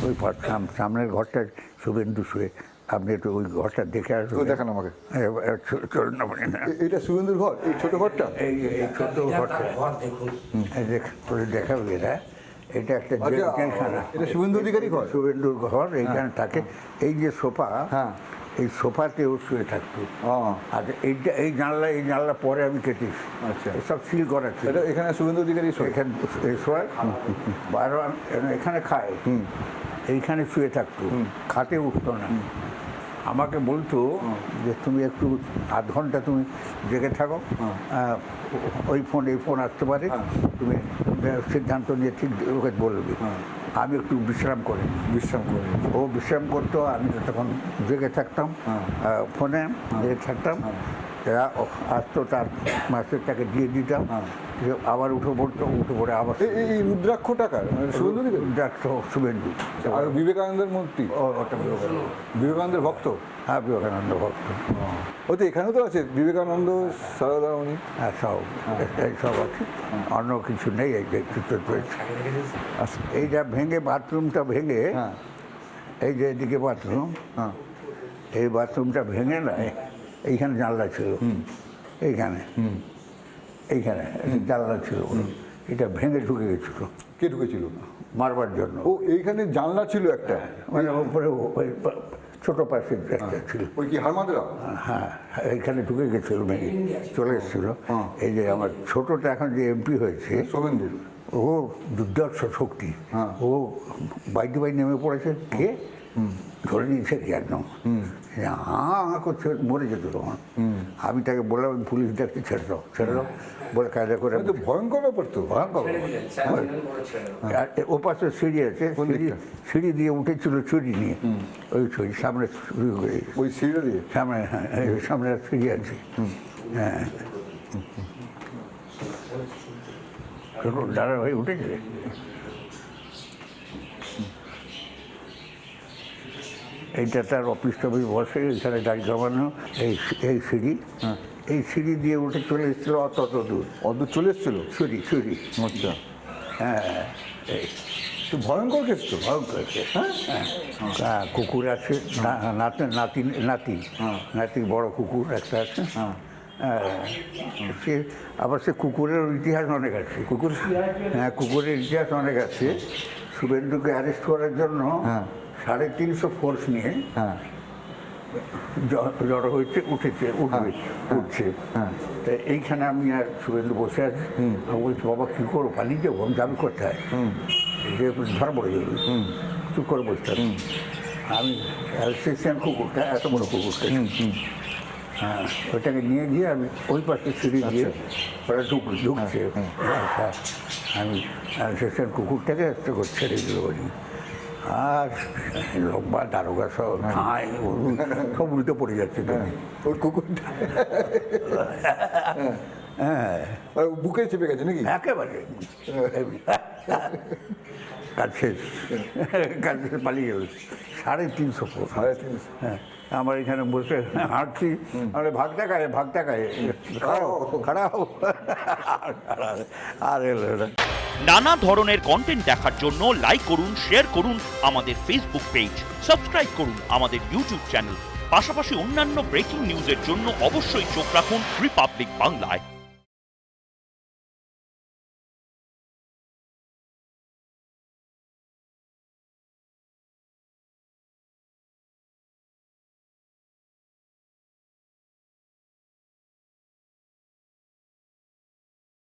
ওই সামনের ঘরটা শুভেন্দু শুয়ে, আপনি একটু ওই ঘরটা দেখে আসবেন। দেখান আমাকে। চলুন না বলেন না। এটা শুভেন্দুর ঘর, এই ছোট ঘরটা? এই ছোট ঘরটা দেখুন, দেখাবে এরা, এটা একটা জেলখানা। এটা শুভেন্দু অধিকারী ঘর? শুভেন্দুর ঘর এইখানে থাকে। এই যে সোফা, হ্যাঁ, এই সোফাতেও শুয়ে থাকতো। আর এই জানলা পরে আমি কেটেছি। আচ্ছা, সব সিল করা ছিল। এটা এখানে শুভেন্দু অধিকারী এখানে শোয়, এখানে খায়, এইখানে শুয়ে থাকতো, খাটে উঠতো না। আমাকে বলতো যে তুমি একটু আধ ঘন্টা তুমি জেগে থাকো, ওই ফোন আসতে পারে, তুমি সিদ্ধান্ত নিয়ে ঠিক ওকে বলবি। আমি একটু বিশ্রাম করে ও বিশ্রাম করতো, আমি তখন জেগে থাকতাম, ফোনে জেগে থাকতাম। এরা আসতো, তার মাস্টারটাকে দিয়ে দিতাম, আবার উঠে পড়ে আবার। এই রুদ্রাক্ষ টাকার শুভেন্দু অধিকারী? রুদ্রাক্ষ শুভেন্দু। আর বিবেকানন্দের মূর্তি? ওটা বিবেকানন্দের ভক্ত? হ্যাঁ, বিবেকানন্দ ভক্ত। ও তো এখানেও তো আছে বিবেকানন্দ, সারদামণি। হ্যাঁ, সব আছে, অন্য কিছু নেই। এই যে এইটা ভেঙে, বাথরুমটা ভেঙে, এই যে এদিকে বাথরুম, এই বাথরুমটা ভেঙে নয়, এইখানে জানলা ছিল, এইখানে জানলা ছিল, এটা ভেঙে ঢুকে গেছিল। কে ঢুকেছিল? মারবার জন্য। ও, এইখানে জানলা ছিল একটা, মানে উপরে ওই ছোটো পাশে একটা ছিল। ওই কি হারমাদরা? হ্যাঁ, এইখানে ঢুকে গেছিল, ভেঙে চলে এসেছিল। এই যে আমার ছোটটা এখন যে এমপি হয়েছে, শুভেন্দু, ও দুর্দর্শ শক্তি। ও বাইতে নেমে পড়েছে, কে ধরে নিয়েছে কি একদম, করছে, মরে যেত তখন। আমি তাকে বললাম পুলিশ ডাকতে, ছেড়ে দাও বলে কায়দা করে। ভয়ঙ্কর ব্যাপার তো, ভয়ঙ্কর। আর ও পাশে সিঁড়ি আছে, সিঁড়ি দিয়ে উঠেছিল ছুরি নিয়ে, ওই ছুরি সামনে শুরু করে, ওই সিঁড়ি দিয়ে সামনে, সামনে সিঁড়ি আছে। হ্যাঁ, দাঁড়া হয়ে উঠেছে। এইটা তার অফিস টফিস বসে, এখানে গাড়ি জমানো। এই সিঁড়ি, এই সিঁড়ি দিয়ে উঠে চলে এসেছিল অত দূর চলে এসেছিল ছুরি। আচ্ছা, হ্যাঁ, এই তো ভয়ঙ্কর কেস তো। ভয়ঙ্কর। হ্যাঁ, কুকুর আছে, নাতি বড় কুকুর একটা আছে। সে আবার সে কুকুরের ইতিহাস অনেক আছে। কুকুরের ইতিহাস অনেক আছে। শুভেন্দুকে অ্যারেস্ট করার জন্য 350 ফোর্স নিয়ে জড়ো হয়েছে, উঠছে। তা এইখানে আমি আর শুভেন্দু বসে আছি। আমি বলছি, বাবা কী করবো, পালিয়ে যাবো, আমি যাবি কোথায়, যে ধরা পড়ে যাবে, চুপ করে বসতে হবে। আমি অ্যালসেশিয়ান কুকুরটা, এত বড় কুকুরটা, হ্যাঁ, ওইটাকে নিয়ে গিয়ে আমি ওই পাশে সিঁড়ি দিয়ে ওরা ঢুকছে। আমি অ্যালসেশিয়ান কুকুরটাকে একটা করে ছেড়ে দিল। আর লম্বা দারোগা সব খায়, সব উল্টে পড়ে যাচ্ছে। ওর কুকুরটা হ্যাঁ, বুকে চেপে গেছে নাকি? একেবারে কাজ শেষ পালিয়ে গেল। 350 ফুট। হ্যাঁ, আমার এখানে বসে হাঁটছি, আমরা ভাগটা খায় খারাপ আর এলো না। নানা ধরনের কন্টেন্ট দেখার জন্য লাইক করুন, শেয়ার করুন আমাদের ফেসবুক পেজ, সাবস্ক্রাইব করুন আমাদের ইউটিউব চ্যানেল। পাশাপাশি অন্যান্য ব্রেকিং নিউজের জন্য অবশ্যই চোখ রাখুন রিপাবলিক বাংলায়।